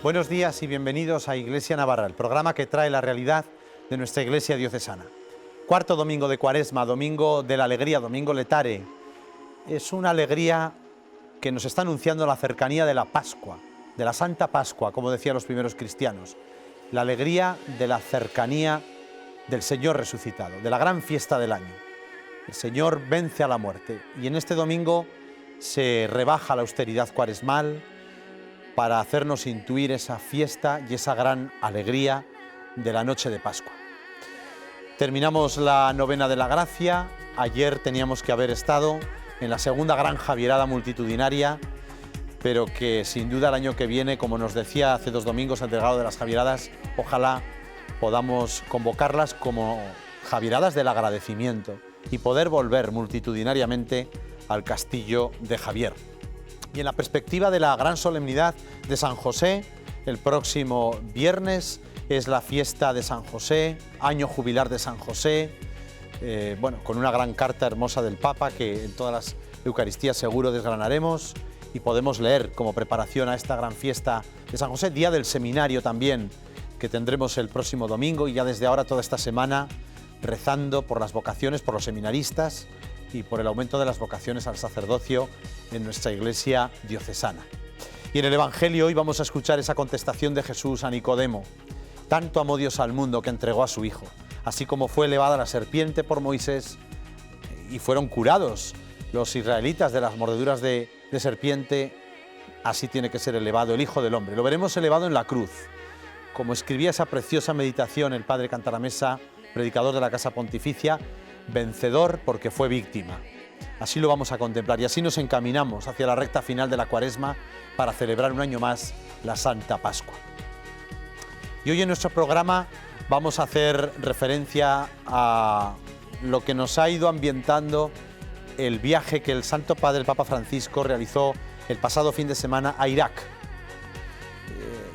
Buenos días y bienvenidos a Iglesia Navarra, el programa que trae la realidad de nuestra Iglesia diocesana. Cuarto domingo de Cuaresma, domingo de la alegría, domingo letare. Es una alegría que nos está anunciando la cercanía de la Pascua, de la Santa Pascua, como decían los primeros cristianos. La alegría de la cercanía del Señor resucitado, de la gran fiesta del año. El Señor vence a la muerte y en este domingo se rebaja la austeridad cuaresmal para hacernos intuir esa fiesta y esa gran alegría de la noche de Pascua. Terminamos la novena de la gracia. Ayer teníamos que haber estado en la segunda gran javierada multitudinaria, pero que sin duda el año que viene, como nos decía hace 2 domingos el delegado de las javieradas, ojalá podamos convocarlas como javieradas del agradecimiento y poder volver multitudinariamente al castillo de Javier. Y en la perspectiva de la gran solemnidad de San José, el próximo viernes es la fiesta de San José, año jubilar de San José, con una gran carta hermosa del Papa que en todas las Eucaristías seguro desgranaremos y podemos leer como preparación a esta gran fiesta de San José, día del seminario también, que tendremos el próximo domingo y ya desde ahora toda esta semana rezando por las vocaciones, por los seminaristas y por el aumento de las vocaciones al sacerdocio en nuestra Iglesia diocesana. Y en el Evangelio hoy vamos a escuchar esa contestación de Jesús a Nicodemo. Tanto amó Dios al mundo que entregó a su Hijo, así como fue elevada la serpiente por Moisés y fueron curados los israelitas de las mordeduras de serpiente, así tiene que ser elevado el Hijo del Hombre. Lo veremos elevado en la cruz, como escribía esa preciosa meditación el padre Cantalamessa, predicador de la Casa Pontificia, vencedor porque fue víctima. Así lo vamos a contemplar y así nos encaminamos hacia la recta final de la Cuaresma para celebrar un año más la Santa Pascua. Y hoy en nuestro programa vamos a hacer referencia a lo que nos ha ido ambientando el viaje que el Santo Padre, el Papa Francisco, realizó el pasado fin de semana a Irak.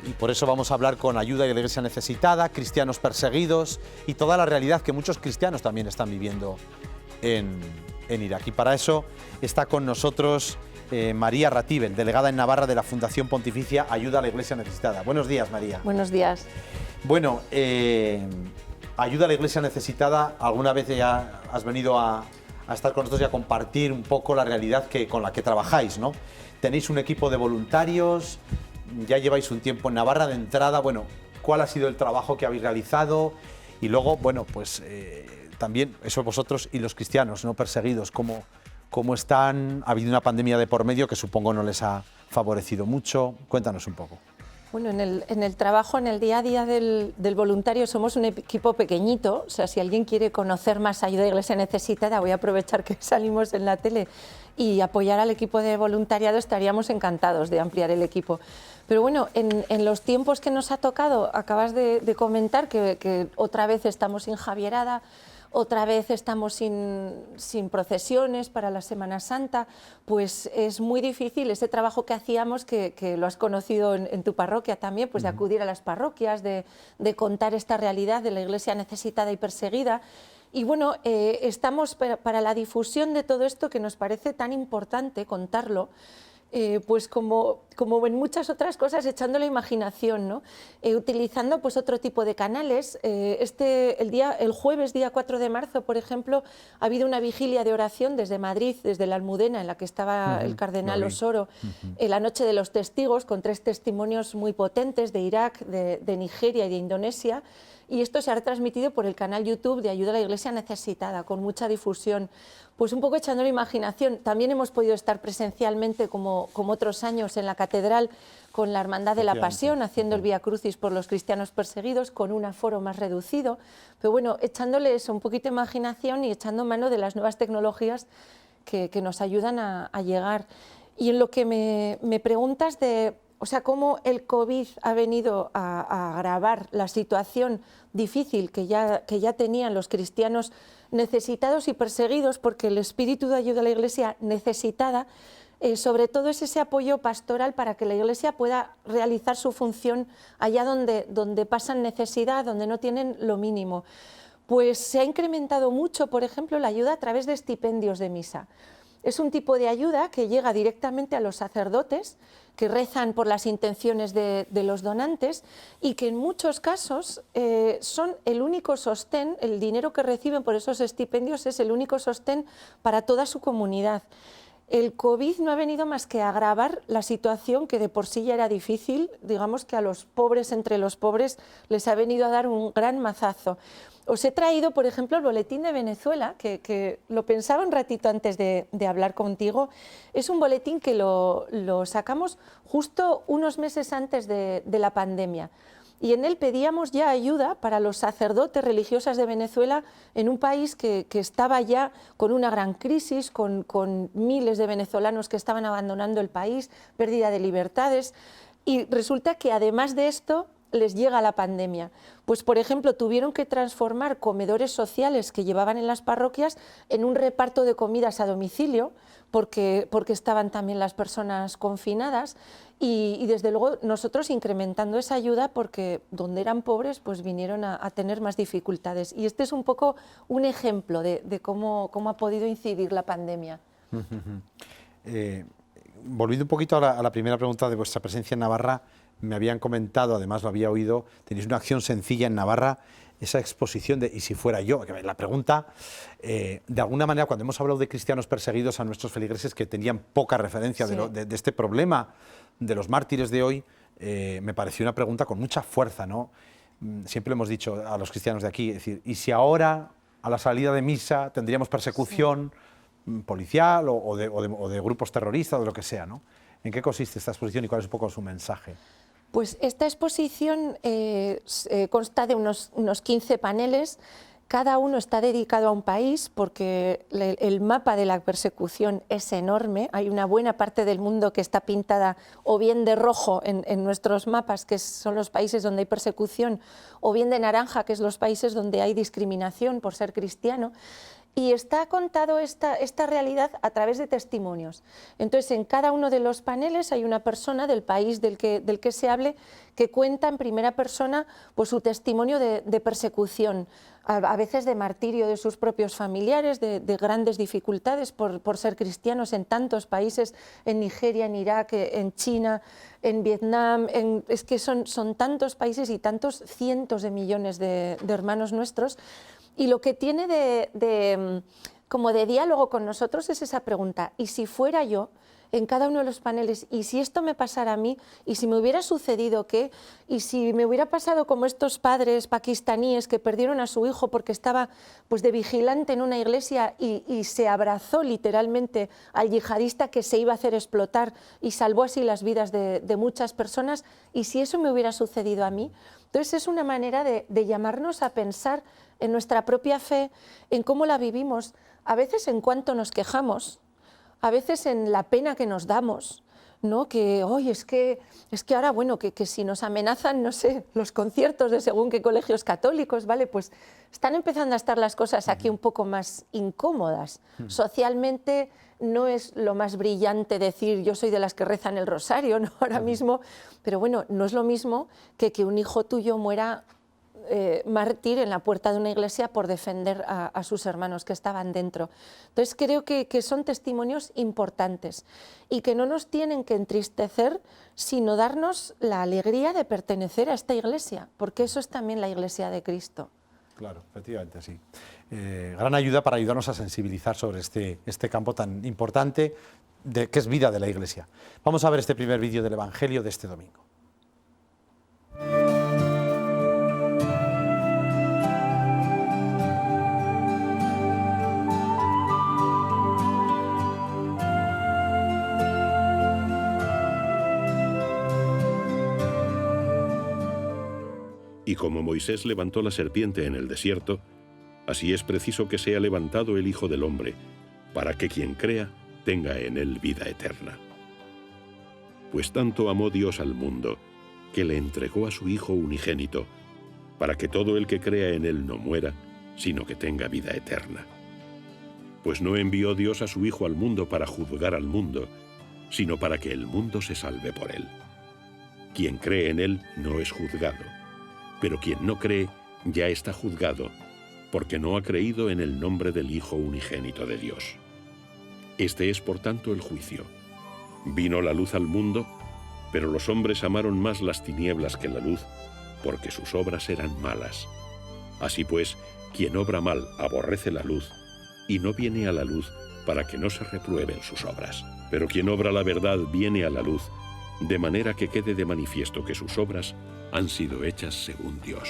Y por eso vamos a hablar con ayuda de la Iglesia necesitada, cristianos perseguidos y toda la realidad que muchos cristianos también están viviendo en Irak. Y para eso está con nosotros María Ratibel, delegada en Navarra de la Fundación Pontificia Ayuda a la Iglesia Necesitada. Buenos días, María. Buenos días. Bueno, Ayuda a la Iglesia Necesitada, alguna vez ya has venido a estar con nosotros y a compartir un poco la realidad con la que trabajáis, ¿no? Tenéis un equipo de voluntarios, ya lleváis un tiempo en Navarra de entrada. Bueno, ¿cuál ha sido el trabajo que habéis realizado? Y luego, bueno, pues también eso vosotros y los cristianos no perseguidos, ¿cómo están? Ha habido una pandemia de por medio que supongo no les ha favorecido mucho. Cuéntanos un poco. Bueno, en el trabajo, en el día a día del voluntario, somos un equipo pequeñito. O sea, si alguien quiere conocer más Ayuda a la Iglesia Necesitada, voy a aprovechar que salimos en la tele y apoyar al equipo de voluntariado, estaríamos encantados de ampliar el equipo. Pero bueno, en los tiempos que nos ha tocado, acabas de comentar que otra vez estamos sin javierada, otra vez estamos sin procesiones para la Semana Santa, pues es muy difícil ese trabajo que hacíamos, que lo has conocido en tu parroquia también, pues de acudir a las parroquias, de contar esta realidad de la Iglesia necesitada y perseguida. Y bueno, estamos para la difusión de todo esto que nos parece tan importante contarlo, pues como en muchas otras cosas, echando la imaginación, ¿no? Utilizando pues otro tipo de canales. El jueves, día 4 de marzo, por ejemplo, ha habido una vigilia de oración desde Madrid, desde la Almudena, en la que estaba el cardenal Osoro, en la Noche de los Testigos, con 3 testimonios muy potentes de Irak, de Nigeria y de Indonesia. Y esto se ha retransmitido por el canal YouTube de Ayuda a la Iglesia Necesitada, con mucha difusión. Pues un poco echando la imaginación. También hemos podido estar presencialmente, como otros años, en la catedral con la Hermandad de la Pasión, haciendo el Vía Crucis por los cristianos perseguidos, con un aforo más reducido. Pero bueno, echándole eso, un poquito de imaginación y echando mano de las nuevas tecnologías que nos ayudan a llegar. Y en lo que me preguntas de... O sea, cómo el COVID ha venido a agravar la situación difícil que ya tenían los cristianos necesitados y perseguidos, porque el espíritu de ayuda a la Iglesia necesitada, sobre todo es ese apoyo pastoral para que la Iglesia pueda realizar su función allá donde pasan necesidad, donde no tienen lo mínimo. Pues se ha incrementado mucho, por ejemplo, la ayuda a través de estipendios de misa. Es un tipo de ayuda que llega directamente a los sacerdotes que rezan por las intenciones de los donantes y que en muchos casos son el único sostén, el dinero que reciben por esos estipendios es el único sostén para toda su comunidad. El COVID no ha venido más que a agravar la situación que de por sí ya era difícil, digamos que a los pobres entre los pobres les ha venido a dar un gran mazazo. Os he traído, por ejemplo, el boletín de Venezuela, que lo pensaba un ratito antes de hablar contigo. Es un boletín que lo sacamos justo unos meses antes de la pandemia. Y en él pedíamos ya ayuda para los sacerdotes religiosas de Venezuela en un país que estaba ya con una gran crisis, con miles de venezolanos que estaban abandonando el país, pérdida de libertades. Y resulta que además de esto les llega la pandemia. Pues, por ejemplo, tuvieron que transformar comedores sociales que llevaban en las parroquias en un reparto de comidas a domicilio, porque estaban también las personas confinadas y desde luego nosotros incrementando esa ayuda porque donde eran pobres pues vinieron a tener más dificultades. Y este es un poco un ejemplo de cómo ha podido incidir la pandemia. Volviendo un poquito a la primera pregunta de vuestra presencia en Navarra, me habían comentado, además lo había oído, tenéis una acción sencilla en Navarra, esa exposición de «y si fuera yo?». La pregunta, de alguna manera, cuando hemos hablado de cristianos perseguidos a nuestros feligreses que tenían poca referencia Sí. de este problema de los mártires de hoy, me pareció una pregunta con mucha fuerza, ¿no? Siempre hemos dicho a los cristianos de aquí, es decir, ¿y si ahora, a la salida de misa, tendríamos persecución policial o de grupos terroristas o de lo que sea, ¿no? ¿En qué consiste esta exposición y cuál es un poco su mensaje? Pues esta exposición consta de unos 15 paneles, cada uno está dedicado a un país porque el mapa de la persecución es enorme, hay una buena parte del mundo que está pintada o bien de rojo en nuestros mapas, que son los países donde hay persecución, o bien de naranja, que es los países donde hay discriminación por ser cristiano. Y está contado esta realidad a través de testimonios. Entonces, en cada uno de los paneles hay una persona del país del que se hable que cuenta en primera persona pues, su testimonio de persecución, a veces de martirio de sus propios familiares, de grandes dificultades por ser cristianos en tantos países, en Nigeria, en Irak, en China, en Vietnam. Es que son tantos países y tantos cientos de millones de hermanos nuestros. Y lo que tiene como de diálogo con nosotros es esa pregunta, ¿y si fuera yo en cada uno de los paneles? ¿Y si esto me pasara a mí? ¿Y si me hubiera sucedido qué? ¿Y si me hubiera pasado como estos padres pakistaníes que perdieron a su hijo porque estaba pues, de vigilante en una iglesia y se abrazó literalmente al yihadista que se iba a hacer explotar y salvó así las vidas de muchas personas? ¿Y si eso me hubiera sucedido a mí? Entonces es una manera de llamarnos a pensar en nuestra propia fe, en cómo la vivimos, a veces en cuánto nos quejamos, a veces en la pena que nos damos, ¿no? Que hoy es que ahora, bueno, que si nos amenazan, no sé, los conciertos de según qué colegios católicos, ¿vale? Pues están empezando a estar las cosas aquí un poco más incómodas. Socialmente no es lo más brillante decir yo soy de las que rezan el rosario, ¿no? Ahora mismo, pero bueno, no es lo mismo que un hijo tuyo muera mártir en la puerta de una iglesia por defender a sus hermanos que estaban dentro. Entonces creo que son testimonios importantes y que no nos tienen que entristecer, sino darnos la alegría de pertenecer a esta iglesia, porque eso es también la iglesia de Cristo. Claro, efectivamente, sí. Gran ayuda para ayudarnos a sensibilizar sobre este campo tan importante que es vida de la iglesia. Vamos a ver este primer vídeo del Evangelio de este domingo. Y como Moisés levantó la serpiente en el desierto, así es preciso que sea levantado el Hijo del Hombre, para que quien crea tenga en él vida eterna. Pues tanto amó Dios al mundo, que le entregó a su Hijo unigénito, para que todo el que crea en él no muera, sino que tenga vida eterna. Pues no envió Dios a su Hijo al mundo para juzgar al mundo, sino para que el mundo se salve por él. Quien cree en él no es juzgado, pero quien no cree ya está juzgado, porque no ha creído en el nombre del Hijo unigénito de Dios. Este es, por tanto, el juicio. Vino la luz al mundo, Pero los hombres amaron más las tinieblas que la luz, porque sus obras eran malas. Así pues, quien obra mal aborrece la luz, y no viene a la luz para que no se reprueben sus obras. Pero quien obra la verdad viene a la luz, de manera que quede de manifiesto que sus obras han sido hechas según Dios.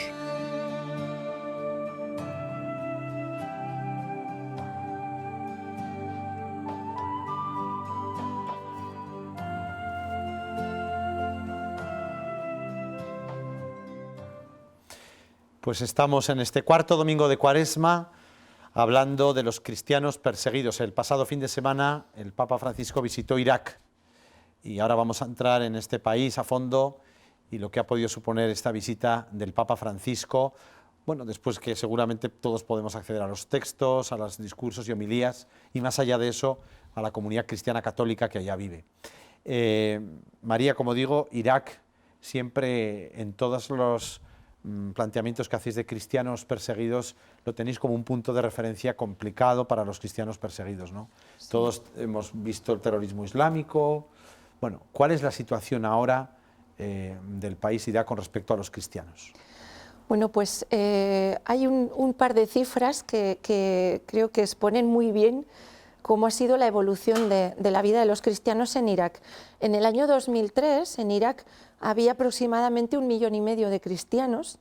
Pues estamos en este cuarto domingo de Cuaresma hablando de los cristianos perseguidos. El pasado fin de semana el Papa Francisco visitó Irak y ahora vamos a entrar en este país a fondo y lo que ha podido suponer esta visita del Papa Francisco, bueno, después que seguramente todos podemos acceder a los textos, a los discursos y homilías y más allá de eso a la comunidad cristiana católica que allá vive. María, como digo, Irak siempre en todos los planteamientos que hacéis de cristianos perseguidos lo tenéis como un punto de referencia complicado para los cristianos perseguidos, ¿no? Sí. Todos hemos visto el terrorismo islámico. Bueno, ¿cuál es la situación ahora del país Irak con respecto a los cristianos? Bueno, pues hay un par de cifras que creo que exponen muy bien cómo ha sido la evolución de la vida de los cristianos en Irak. En el año 2003, en Irak, había aproximadamente 1,5 millones de cristianos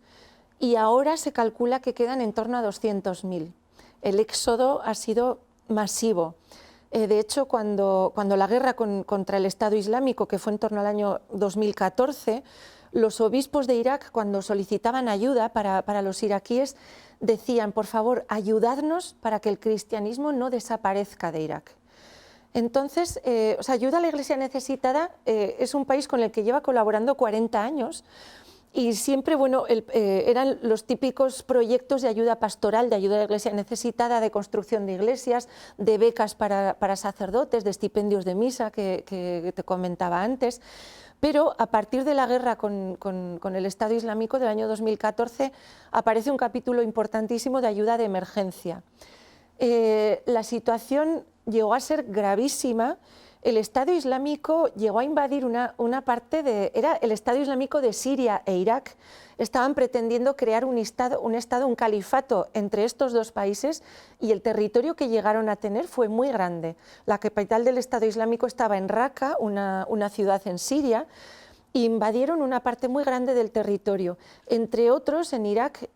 y ahora se calcula que quedan en torno a 200.000. El éxodo ha sido masivo. De hecho, cuando la guerra contra el Estado Islámico, que fue en torno al año 2014, los obispos de Irak, cuando solicitaban ayuda para los iraquíes, decían, por favor, ayudadnos para que el cristianismo no desaparezca de Irak. Entonces, Ayuda a la Iglesia Necesitada es un país con el que lleva colaborando 40 años y siempre, bueno, eran los típicos proyectos de ayuda pastoral, de ayuda a la Iglesia Necesitada, de construcción de iglesias, de becas para sacerdotes, de estipendios de misa que te comentaba antes. Pero a partir de la guerra con el Estado Islámico del año 2014 aparece un capítulo importantísimo de ayuda de emergencia. La situación llegó a ser gravísima. El Estado Islámico llegó a invadir una parte era el Estado Islámico de Siria e Irak. Estaban pretendiendo crear un califato entre estos dos países y el territorio que llegaron a tener fue muy grande. La capital del Estado Islámico estaba en Raqqa, una ciudad en Siria, e invadieron una parte muy grande del territorio. Entre otros, en Irak,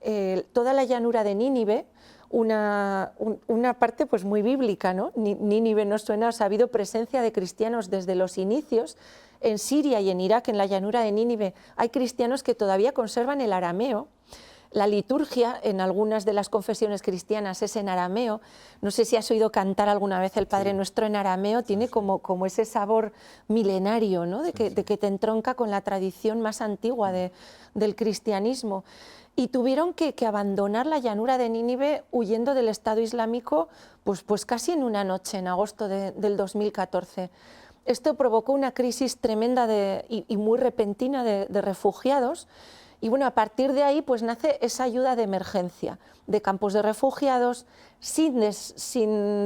toda la llanura de Nínive, una parte pues muy bíblica, ¿no? Nínive nos suena, ha habido presencia de cristianos desde los inicios. En Siria y en Irak, en la llanura de Nínive, hay cristianos que todavía conservan el arameo. La liturgia en algunas de las confesiones cristianas es en arameo. No sé si has oído cantar alguna vez el Padre Nuestro en arameo, tiene como ese sabor milenario, ¿no? de que te entronca con la tradición más antigua del cristianismo. Y tuvieron que abandonar la llanura de Nínive huyendo del Estado Islámico pues casi en una noche, en agosto del 2014. Esto provocó una crisis tremenda y muy repentina de refugiados. Y bueno, a partir de ahí pues nace esa ayuda de emergencia, de campos de refugiados, sin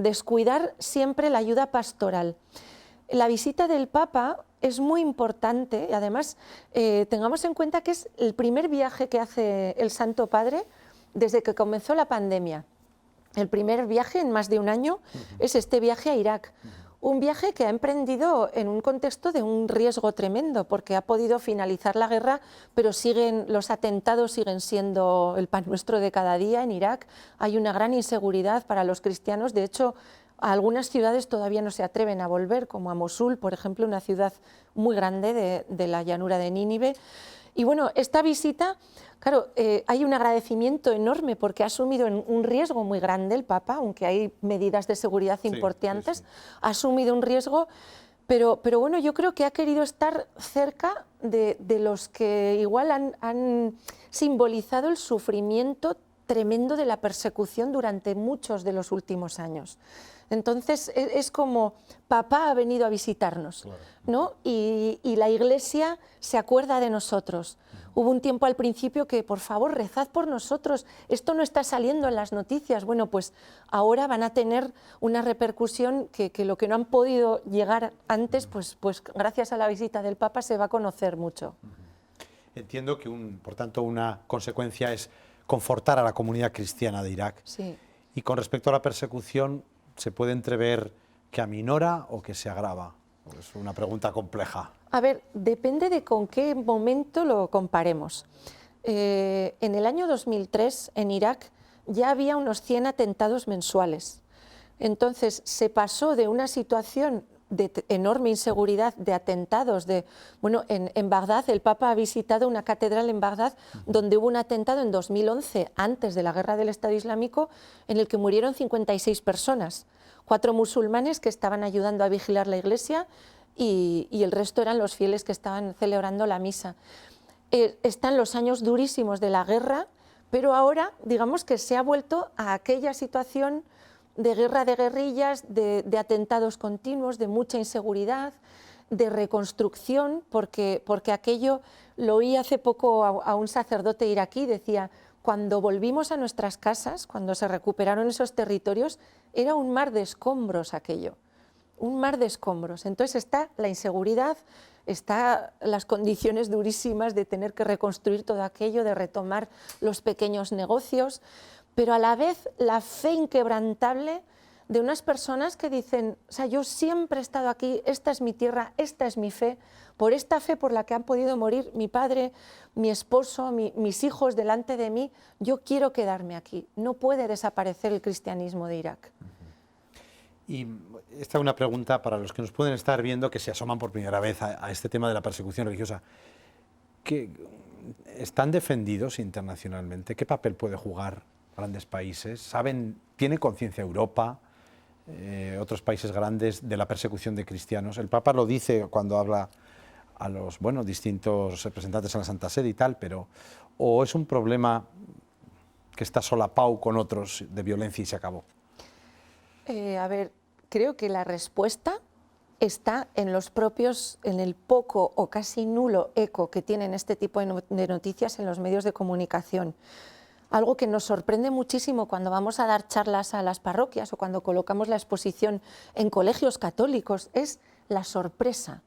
descuidar siempre la ayuda pastoral. La visita del Papa es muy importante y además tengamos en cuenta que es el primer viaje que hace el Santo Padre desde que comenzó la pandemia. El primer viaje en más de un año es este viaje a Irak. Un viaje que ha emprendido en un contexto de un riesgo tremendo, porque ha podido finalizar la guerra, pero los atentados siguen siendo el pan nuestro de cada día en Irak. Hay una gran inseguridad para los cristianos. De hecho, a algunas ciudades todavía no se atreven a volver, como a Mosul, por ejemplo, una ciudad muy grande de la llanura de Nínive. Y bueno, esta visita, claro, hay un agradecimiento enorme porque ha asumido un riesgo muy grande el Papa, aunque hay medidas de seguridad importantes, ha asumido un riesgo, pero bueno, yo creo que ha querido estar cerca de los que igual han simbolizado el sufrimiento tremendo de la persecución durante muchos de los últimos años. Entonces es como papá ha venido a visitarnos, ¿no? Y la Iglesia se acuerda de nosotros. Hubo un tiempo al principio que, por favor, rezad por nosotros, esto no está saliendo en las noticias. Bueno, pues ahora van a tener una repercusión que lo que no han podido llegar antes, pues gracias a la visita del Papa se va a conocer mucho. Entiendo que, por tanto, una consecuencia es confortar a la comunidad cristiana de Irak. Sí. Y con respecto a la persecución, ¿se puede entrever que aminora o que se agrava? Es una pregunta compleja. A ver, depende de con qué momento lo comparemos. En el año 2003, en Irak, ya había unos 100 atentados mensuales. Entonces, se pasó de una situación de enorme inseguridad, de atentados, en Bagdad, el Papa ha visitado una catedral en Bagdad donde hubo un atentado en 2011, antes de la guerra del Estado Islámico, en el que murieron 56 personas, 4 musulmanes que estaban ayudando a vigilar la iglesia y el resto eran los fieles que estaban celebrando la misa. Están los años durísimos de la guerra, pero ahora digamos que se ha vuelto a aquella situación de guerra de guerrillas, de atentados continuos, de mucha inseguridad, de reconstrucción, porque aquello, lo oí hace poco a un sacerdote iraquí, decía, cuando volvimos a nuestras casas, cuando se recuperaron esos territorios, era un mar de escombros aquello, un mar de escombros. Entonces está la inseguridad, está las condiciones durísimas de tener que reconstruir todo aquello, de retomar los pequeños negocios, pero a la vez la fe inquebrantable de unas personas que dicen, o sea, yo siempre he estado aquí, esta es mi tierra, esta es mi fe, por esta fe por la que han podido morir mi padre, mi esposo, mis hijos delante de mí, yo quiero quedarme aquí, no puede desaparecer el cristianismo de Irak. Y esta es una pregunta para los que nos pueden estar viendo, que se asoman por primera vez a este tema de la persecución religiosa. ¿Están defendidos internacionalmente? ¿Qué papel puede jugar grandes países? ¿Tiene conciencia Europa, otros países grandes, de la persecución de cristianos? El Papa lo dice cuando habla a los distintos representantes en la Santa Sede y tal, pero ¿o es un problema que está solapado con otros de violencia y se acabó? A ver, creo que la respuesta está en el poco o casi nulo eco que tienen este tipo de noticias en los medios de comunicación. Algo que nos sorprende muchísimo cuando vamos a dar charlas a las parroquias o cuando colocamos la exposición en colegios católicos es la sorpresa.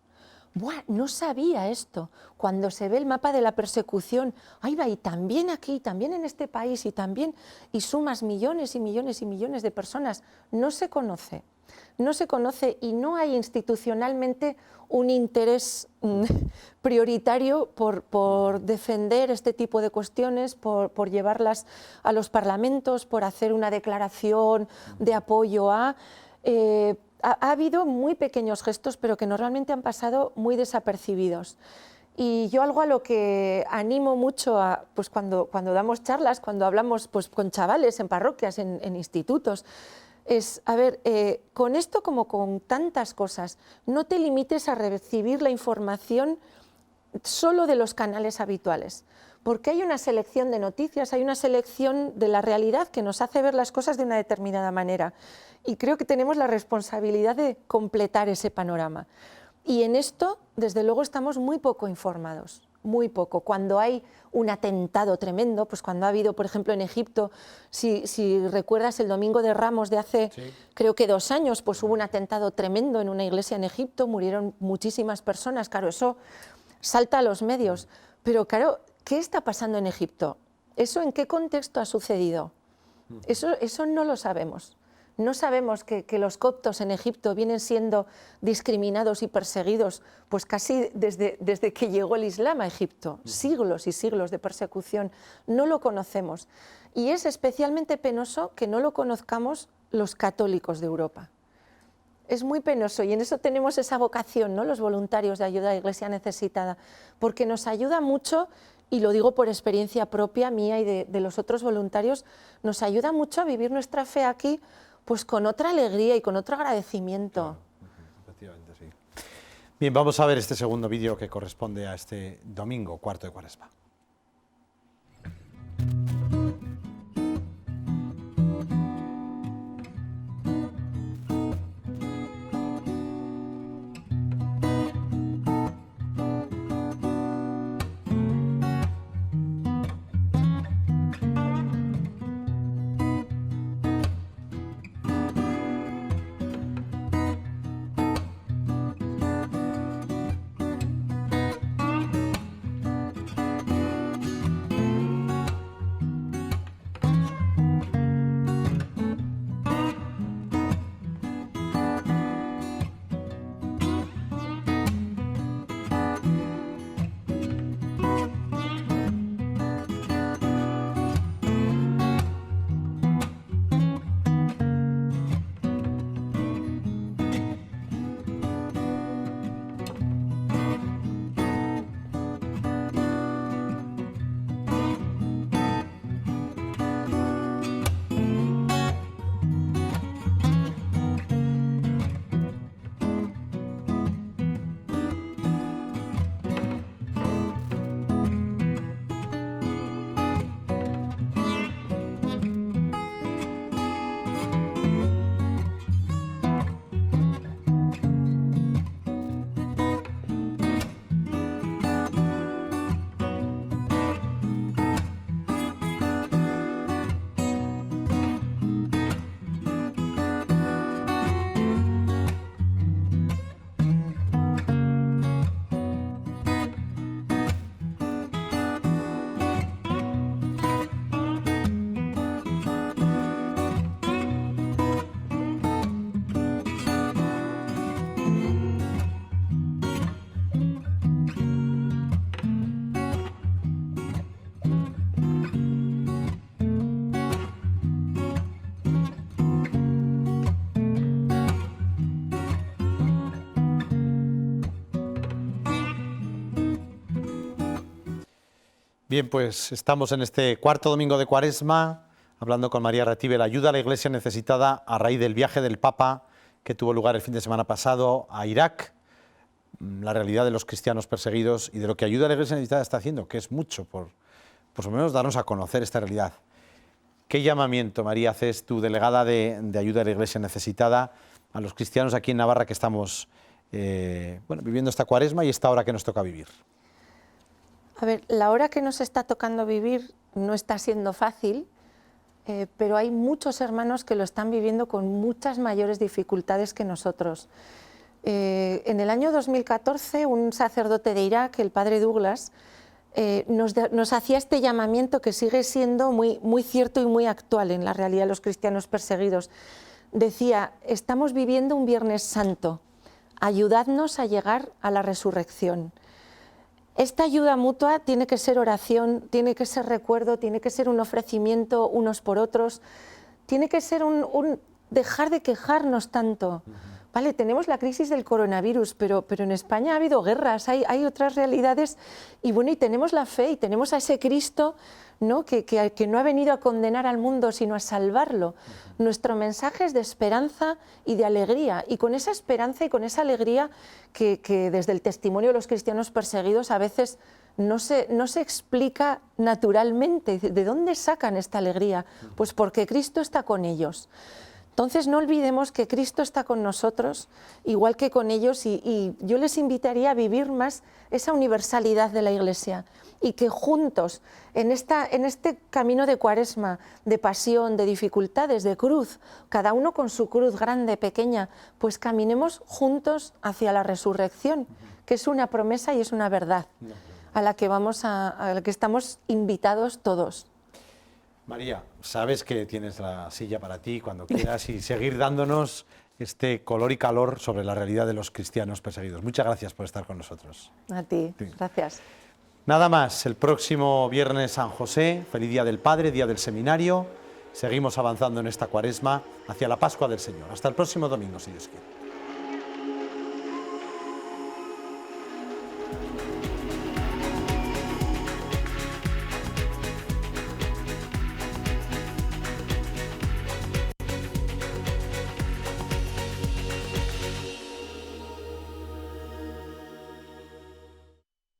¡Buah! No sabía esto. Cuando se ve el mapa de la persecución, ahí va, y también aquí, también en este país, y sumas millones y millones y millones de personas, no se conoce. No se conoce y no hay institucionalmente un interés prioritario por defender este tipo de cuestiones, por llevarlas a los parlamentos, por hacer una declaración de apoyo a... Ha habido muy pequeños gestos, pero que normalmente han pasado muy desapercibidos. Y yo algo a lo que animo mucho pues cuando damos charlas, cuando hablamos pues con chavales en parroquias, en institutos, es, a ver, con esto como con tantas cosas, no te limites a recibir la información solo de los canales habituales, porque hay una selección de noticias, hay una selección de la realidad que nos hace ver las cosas de una determinada manera. Y creo que tenemos la responsabilidad de completar ese panorama. Y en esto, desde luego, estamos muy poco informados, muy poco. Cuando hay un atentado tremendo, pues cuando ha habido, por ejemplo, en Egipto, si recuerdas el Domingo de Ramos de hace, creo que 2 años, pues hubo un atentado tremendo en una iglesia en Egipto, murieron muchísimas personas, claro, eso salta a los medios. Pero claro, ¿qué está pasando en Egipto? ¿Eso en qué contexto ha sucedido? Eso no lo sabemos. No sabemos que los coptos en Egipto vienen siendo discriminados y perseguidos pues casi desde que llegó el Islam a Egipto, siglos y siglos de persecución. No lo conocemos y es especialmente penoso que no lo conozcamos los católicos de Europa. Es muy penoso y en eso tenemos esa vocación, ¿no? Los voluntarios de ayuda a la Iglesia necesitada, porque nos ayuda mucho, y lo digo por experiencia propia mía y de los otros voluntarios, nos ayuda mucho a vivir nuestra fe aquí pues con otra alegría y con otro agradecimiento. Claro, efectivamente, sí. Bien, vamos a ver este segundo vídeo que corresponde a este domingo, cuarto de Cuaresma. Bien, pues estamos en este cuarto domingo de Cuaresma, hablando con María Retibe, la ayuda a la Iglesia necesitada a raíz del viaje del Papa que tuvo lugar el fin de semana pasado a Irak, la realidad de los cristianos perseguidos y de lo que ayuda a la Iglesia necesitada está haciendo, que es mucho, por lo menos darnos a conocer esta realidad. ¿Qué llamamiento, María, haces tú, delegada de ayuda a la Iglesia necesitada, a los cristianos aquí en Navarra que estamos viviendo esta Cuaresma y esta hora que nos toca vivir? A ver, la hora que nos está tocando vivir no está siendo fácil, pero hay muchos hermanos que lo están viviendo con muchas mayores dificultades que nosotros. En el año 2014, un sacerdote de Irak, el padre Douglas, nos hacía este llamamiento que sigue siendo muy cierto y muy actual en la realidad de los cristianos perseguidos. Decía, estamos viviendo un Viernes Santo, ayudadnos a llegar a la resurrección. Esta ayuda mutua tiene que ser oración, tiene que ser recuerdo, tiene que ser un ofrecimiento unos por otros, tiene que ser un dejar de quejarnos tanto. Vale, tenemos la crisis del coronavirus, pero en España ha habido guerras, hay otras realidades y bueno, y tenemos la fe y tenemos a ese Cristo, ¿no? que no ha venido a condenar al mundo sino a salvarlo. Nuestro mensaje es de esperanza y de alegría, y con esa esperanza y con esa alegría que desde el testimonio de los cristianos perseguidos a veces no se explica naturalmente. ¿De dónde sacan esta alegría? Pues porque Cristo está con ellos. Entonces no olvidemos que Cristo está con nosotros, igual que con ellos, y yo les invitaría a vivir más esa universalidad de la Iglesia y que juntos, en este camino de Cuaresma, de pasión, de dificultades, de cruz, cada uno con su cruz grande, pequeña, pues caminemos juntos hacia la resurrección, que es una promesa y es una verdad a la que estamos invitados todos. María, sabes que tienes la silla para ti cuando quieras y seguir dándonos este color y calor sobre la realidad de los cristianos perseguidos. Muchas gracias por estar con nosotros. A ti, gracias. Nada más, el próximo viernes San José, feliz Día del Padre, Día del Seminario. Seguimos avanzando en esta Cuaresma hacia la Pascua del Señor. Hasta el próximo domingo, si Dios quiere.